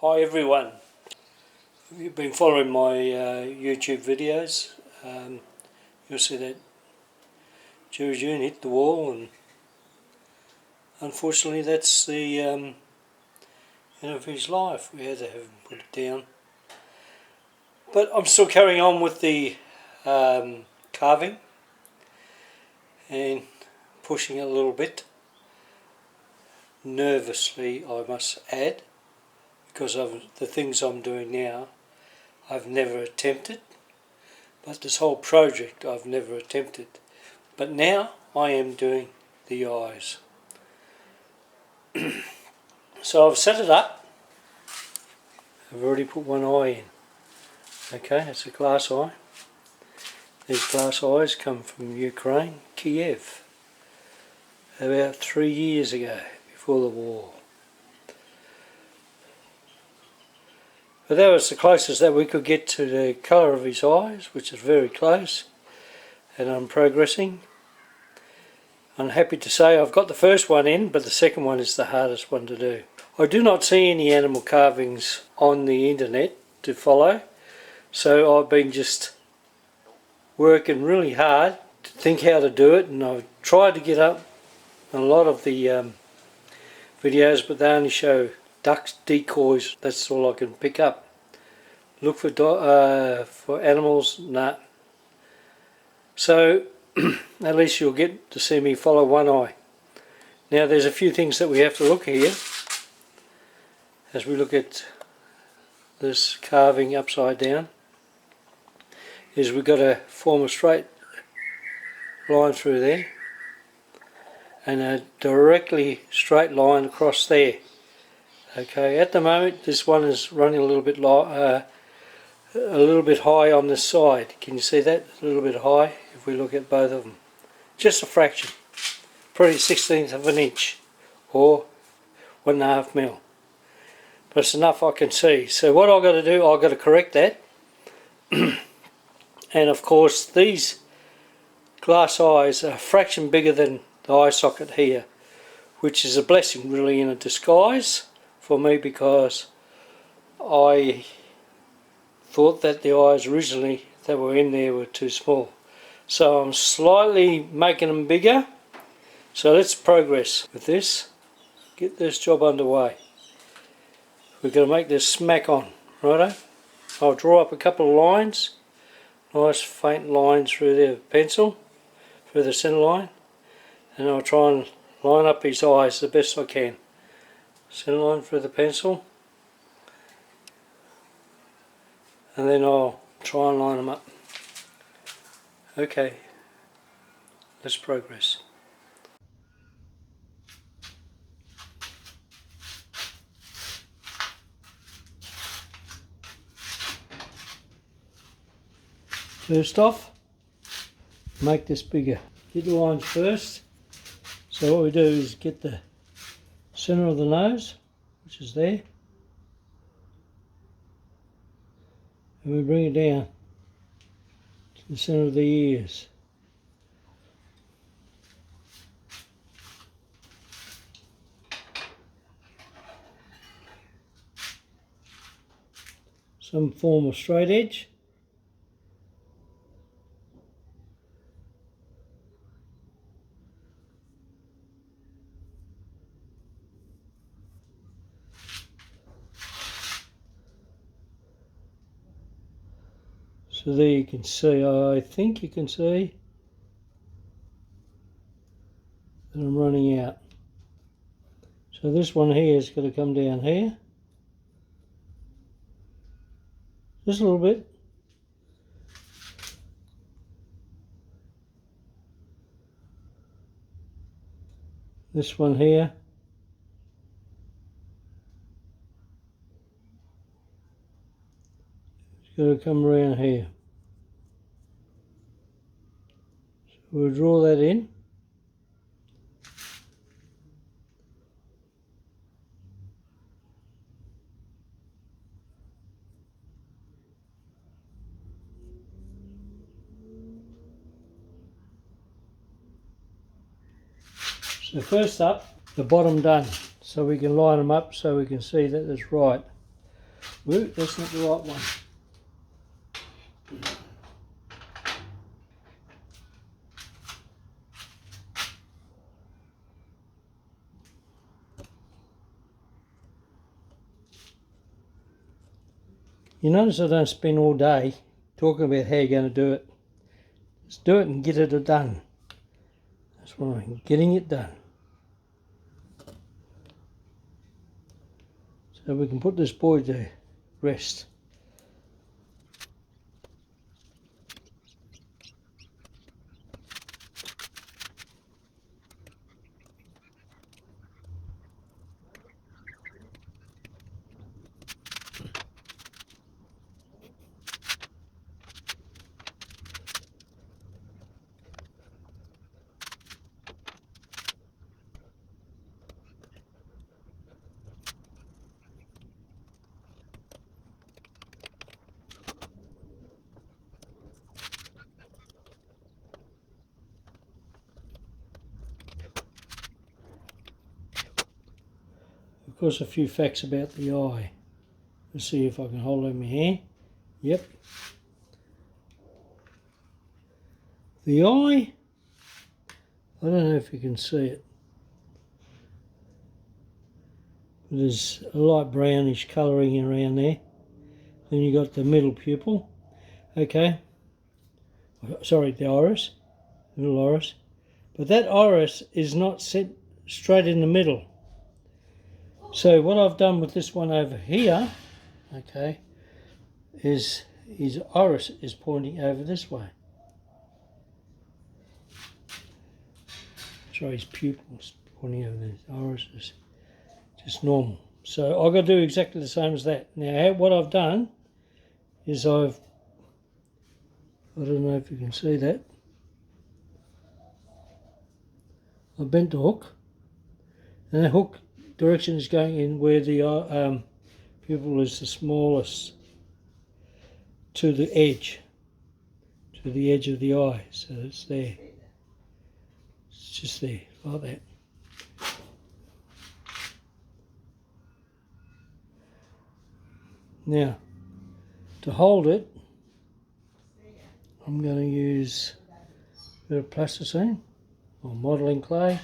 Hi everyone, if you've been following my YouTube videos, you'll see that Gerrydune hit the wall, and unfortunately that's the end of his life. We had to have him put it down. But I'm still carrying on with the carving and pushing it a little bit, nervously I must add, because of the things I'm doing now I've never attempted, but this whole project I've never attempted. But now I am doing the eyes. So I've set it up. I've already put one eye in. Okay, it's a glass eye. These glass eyes come from Ukraine, Kyiv, about 3 years ago, before the war. But that was the closest that we could get to the colour of his eyes, which is very close, and I'm progressing. I'm happy to say I've got the first one in, but the second one is the hardest one to do. I do not see any animal carvings on the internet to follow, so I've been just working really hard to think how to do it, and I've tried to get up a lot of the videos, but they only show ducks, decoys. That's all I can pick up. Look for animals, nah. So at least you'll get to see me follow one eye. Now there's a few things that we have to look here as we look at this carving upside down. Is we've got to form a straight line through there and a directly straight line across there. Okay, at the moment this one is running a little bit high on this side. Can you see that? A little bit high if we look at both of them. Just a fraction. Probably 1/16 of an inch or 1.5 mil. But it's enough I can see. So what I've got to do, I've got to correct that. And of course these glass eyes are a fraction bigger than the eye socket here, which is a blessing really in a disguise for me, because I thought that the eyes originally that were in there were too small. So I'm slightly making them bigger. So let's progress with this. Get this job underway. We're going to make this smack on, righto? I'll draw up a couple of lines, nice faint lines through the pencil, through the centre line, and I'll try and line up his eyes the best I can. Centre line through the pencil, and then I'll try and line them up. Okay, let's progress. First off, make this bigger. Get the lines first. So what we do is get the centre of the nose, which is there, and we bring it down to the centre of the ears. Some form of straight edge. So there you can see, I think you can see that I'm running out. So this one here is going to come down here, just a little bit. This one here is going to come around here. So we'll draw that in. So first up, the bottom done, so we can line them up so we can see that it's right. Whoa, that's not the right one. You notice I don't spend all day talking about how you're going to do it. Just do it and get it done. That's right, getting it done. So we can put this boy to rest. Of course, a few facts about the eye. Let's see if I can hold it in my hand. Yep. The eye, I don't know if you can see it. There's a light brownish colouring around there. Then you got the middle pupil. Okay. Sorry, the iris. Little iris. But that iris is not set straight in the middle. So what I've done with this one over here, okay, is his iris is pointing over this way. Sorry, his pupil's pointing over there. His iris is just normal. So I've got to do exactly the same as that. Now what I've done is I don't know if you can see that. I bent the hook, and the hook direction is going in where the pupil is the smallest to the edge of the eye. So it's there. It's just there, like that. Now, to hold it, I'm going to use a bit of plasticine or modelling clay,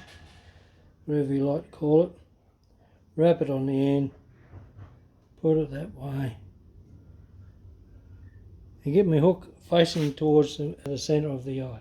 whatever you like to call it. Wrap it on the end, put it that way, and get my hook facing towards the centre of the eye.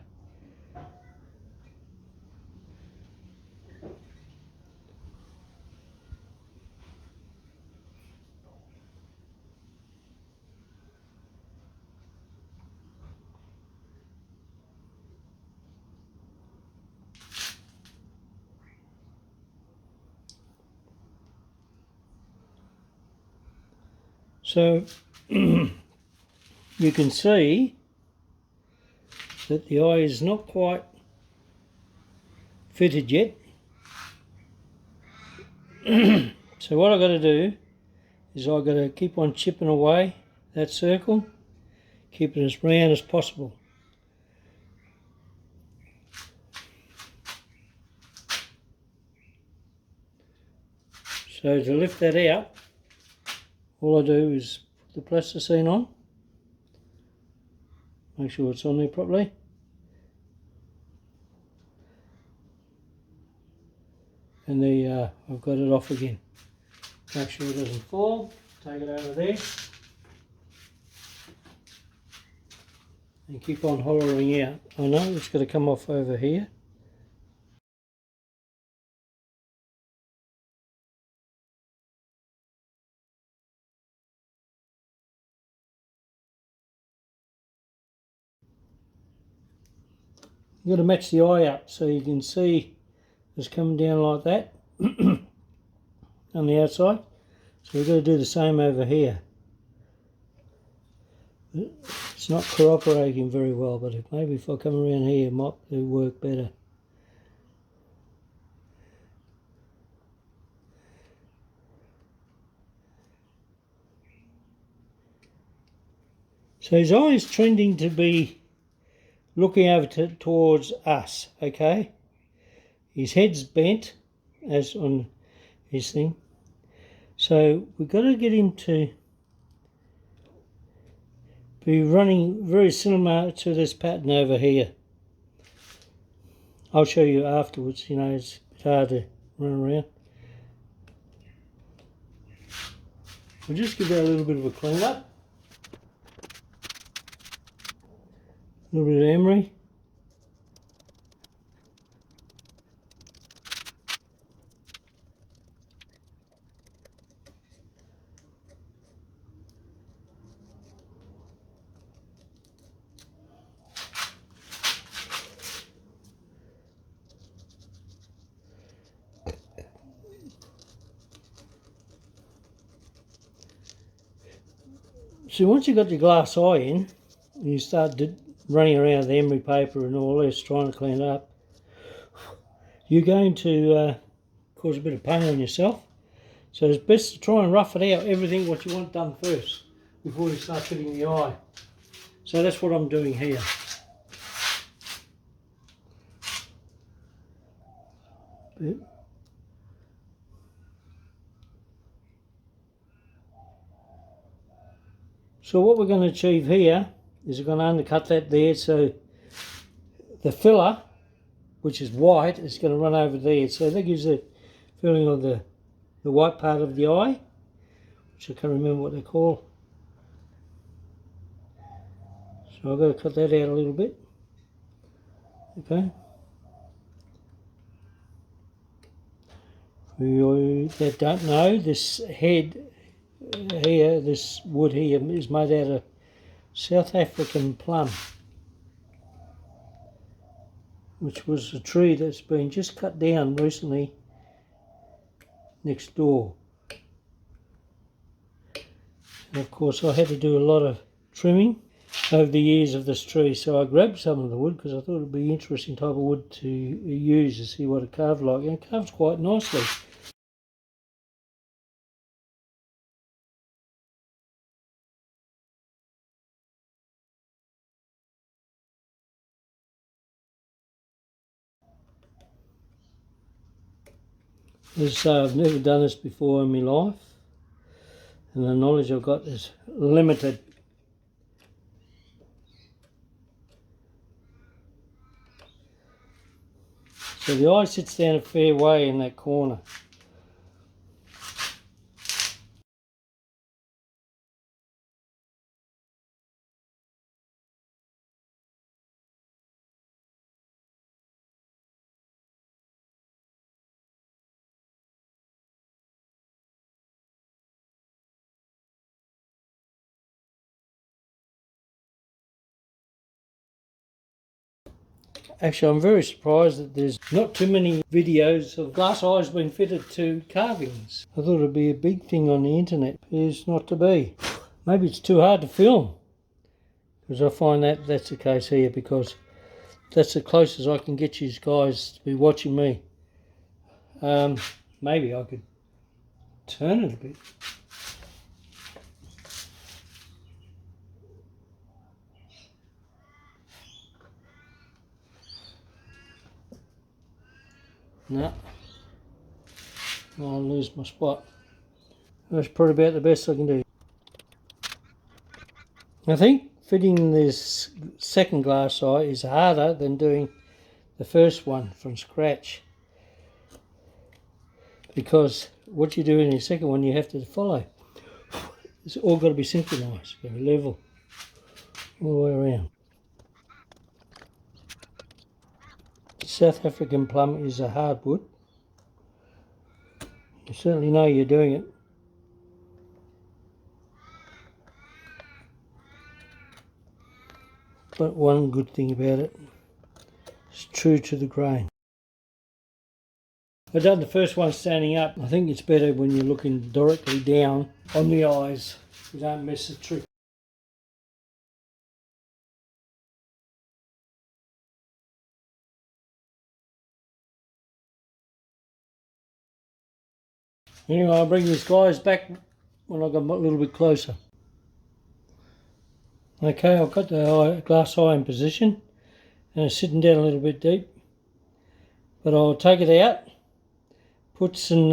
So you can see that the eye is not quite fitted yet. So what I've got to do is I've got to keep on chipping away that circle, keep it as round as possible. So to lift that out, all I do is put the plasticine on, make sure it's on there properly, and I've got it off again. Make sure it doesn't fall, take it over there, and keep on hollowing out. I know it's got to come off over here. You've got to match the eye up so you can see it's coming down like that on the outside. So we've got to do the same over here. It's not cooperating very well, but maybe if I come around here it might work better. So his eye is trending to be looking over towards us, okay? His head's bent, as on his thing. So we've got to get him to be running very similar to this pattern over here. I'll show you afterwards, you know, it's a bit hard to run around. We'll just give that a little bit of a clean up. A little bit of emery. So once you've got your glass eye in, and you start running around the emery paper and all this, trying to clean it up, you're going to cause a bit of pain on yourself. So it's best to try and rough it out, everything what you want done first, before you start fitting the eye. So that's what I'm doing here. So what we're going to achieve here is we're going to undercut that there, so the filler, which is white, is going to run over there. So that gives a feeling of the white part of the eye, which I can't remember what they call. So I've got to cut that out a little bit. Okay. For you that don't know, this head here, this wood here, is made out of South African plum, which was a tree that's been just cut down recently next door. And of course I had to do a lot of trimming over the years of this tree, so I grabbed some of the wood because I thought it would be an interesting type of wood to use to see what it carved like, and it carves quite nicely. As I say, I've never done this before in my life, and the knowledge I've got is limited. So the eye sits down a fair way in that corner. Actually, I'm very surprised that there's not too many videos of glass eyes being fitted to carvings. I thought it'd be a big thing on the internet. It's not to be. Maybe it's too hard to film, because I find that that's the case here, because that's the closest I can get you guys to be watching me. Maybe I could turn it a bit. No, I'll lose my spot. That's probably about the best I can do. I think fitting this second glass eye is harder than doing the first one from scratch, because what you do in your second one you have to follow. It's all got to be synchronised, go level all the way around. South African plum is a hardwood. You certainly know you're doing it. But one good thing about it, it's true to the grain. I've done the first one standing up. I think it's better when you're looking directly down on the eyes. You don't miss the trick. Anyway, I'll bring these guys back when I got a little bit closer. Okay, I've got the glass eye in position and it's sitting down a little bit deep. But I'll take it out, put some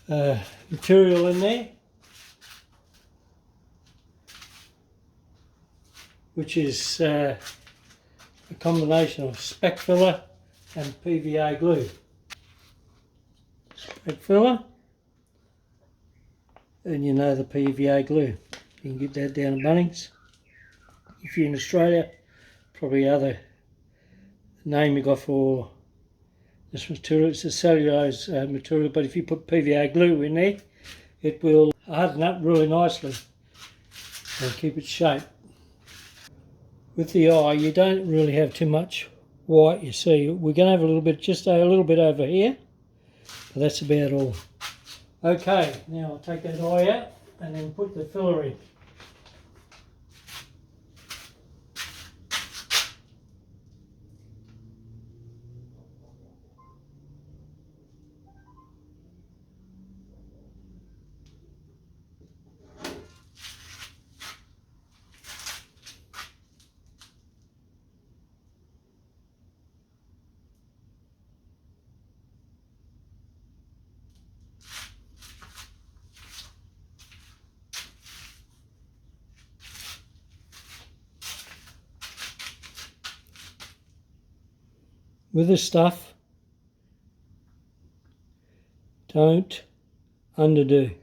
material in there. which is a combination of spec filler and PVA glue. Spec filler, and you know the PVA glue. You can get that down at Bunnings. If you're in Australia, probably other name you got for this material. It's a cellulose material, but if you put PVA glue in there, it will harden up really nicely and keep its shape. With the eye, you don't really have too much white, you see. We're going to have a little bit, just a little bit over here, but that's about all. Okay, now I'll take that eye out and then put the filler in. With this stuff, don't underdo.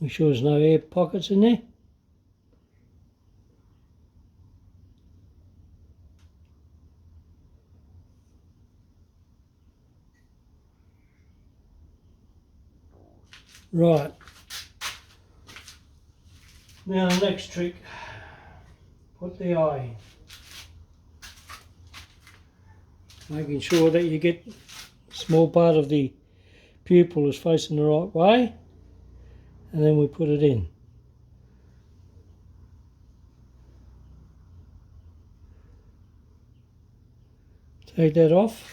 Make sure there's no air pockets in there. Right. Now the next trick, put the eye in. Making sure that you get a small part of the pupil is facing the right way, and then we put it in. Take that off.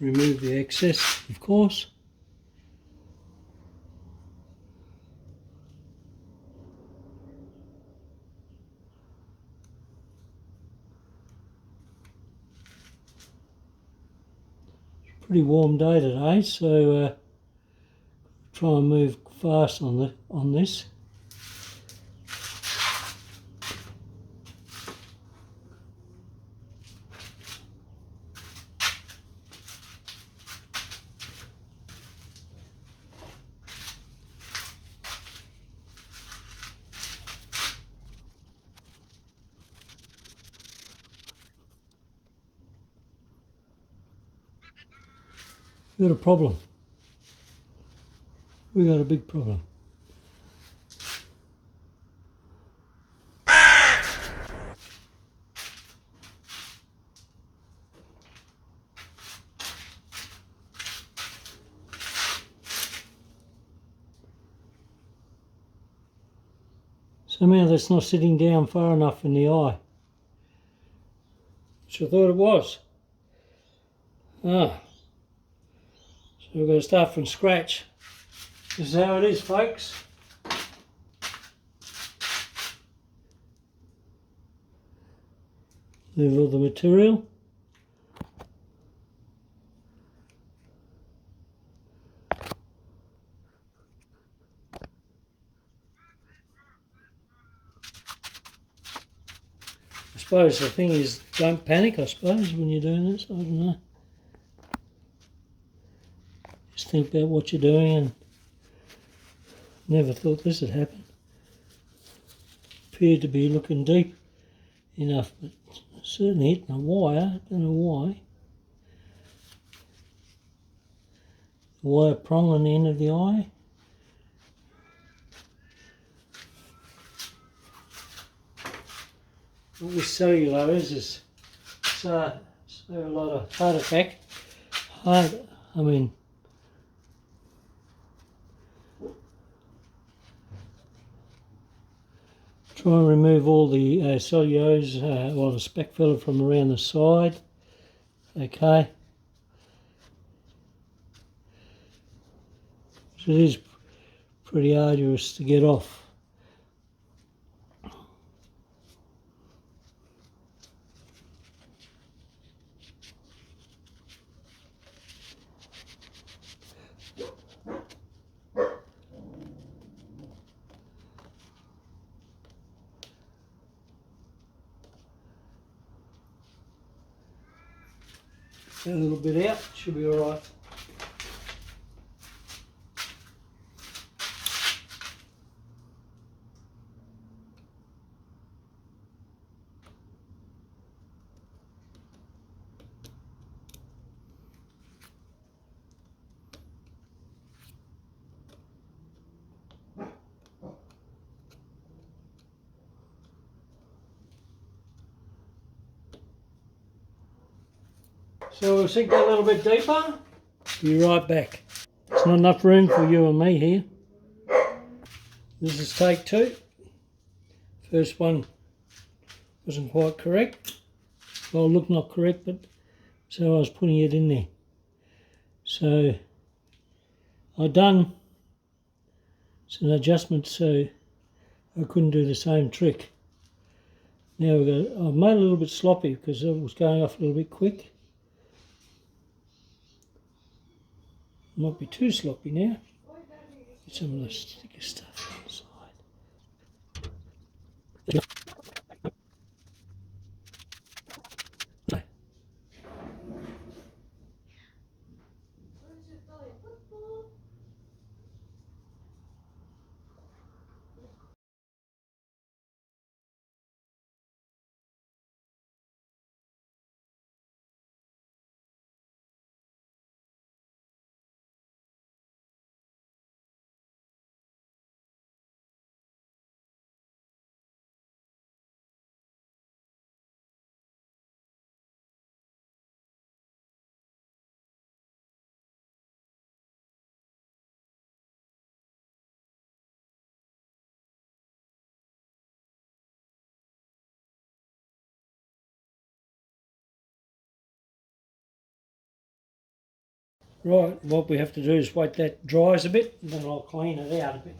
Remove the excess, of course. It's a pretty warm day today, so try and move fast on this. We've got a problem. We've got a big problem. Somehow that's not sitting down far enough in the eye, which I thought it was. So we're going to start from scratch. This is how it is, folks. Move all the material. I suppose the thing is, don't panic, I suppose, when you're doing this. I don't know. Just think about what you're doing, and never thought this would happen. Appeared to be looking deep enough, but certainly hitting a wire. I don't know why. The wire prong on the end of the eye. with cellulose is so a lot of heart attack. I mean, try and remove all the cellulose, or the speck filler from around the side. Okay. So it is pretty arduous to get off. A little bit out, should be alright. So we'll sink that a little bit deeper. Be right back. There's not enough room for you and me here. This is take 2. First one wasn't quite correct. Well, looked not correct, but so I was putting it in there. So I've done some adjustments so I couldn't do the same trick. Now I've made it a little bit sloppy because it was going off a little bit quick. Might be too sloppy now. Get some of the sticky stuff on the side. Right, what we have to do is wait that dries a bit, and then I'll clean it out a bit.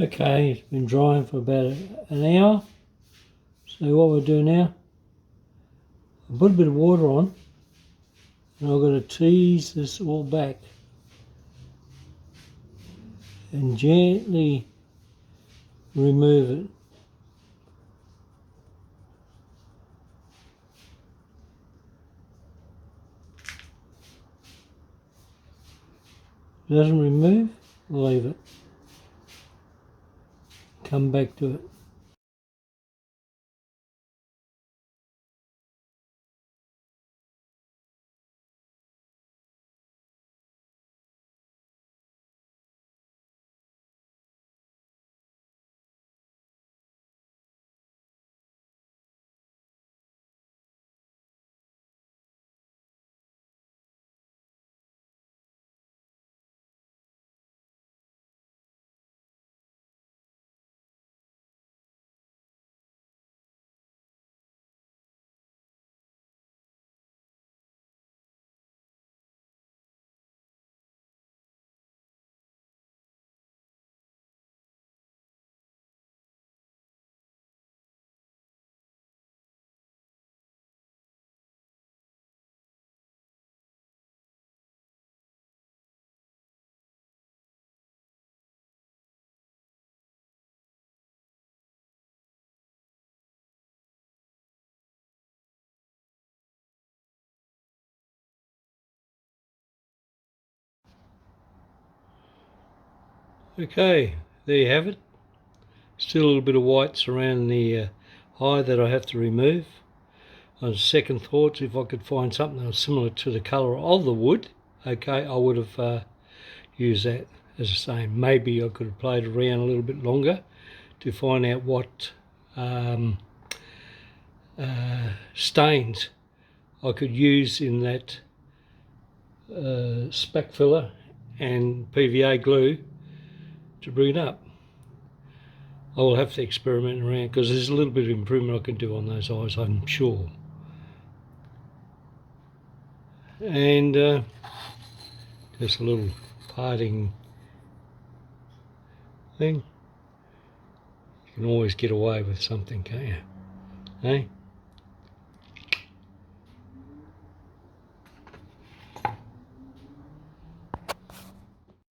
Okay, it's been drying for about an hour. So what we'll do now, I'll put a bit of water on, and I've got to tease this all back and gently remove it. If it doesn't remove, leave it. Come back to it. Okay, there you have it. Still a little bit of whites around the eye that I have to remove. On second thoughts, if I could find something that was similar to the colour of the wood, okay, I would have use that as I say. Maybe I could have played around a little bit longer to find out what stains I could use in that spack filler and PVA glue to bring it up. I will have to experiment around because there's a little bit of improvement I can do on those eyes, I'm sure. And just a little parting thing. You can always get away with something, can't you? Hey?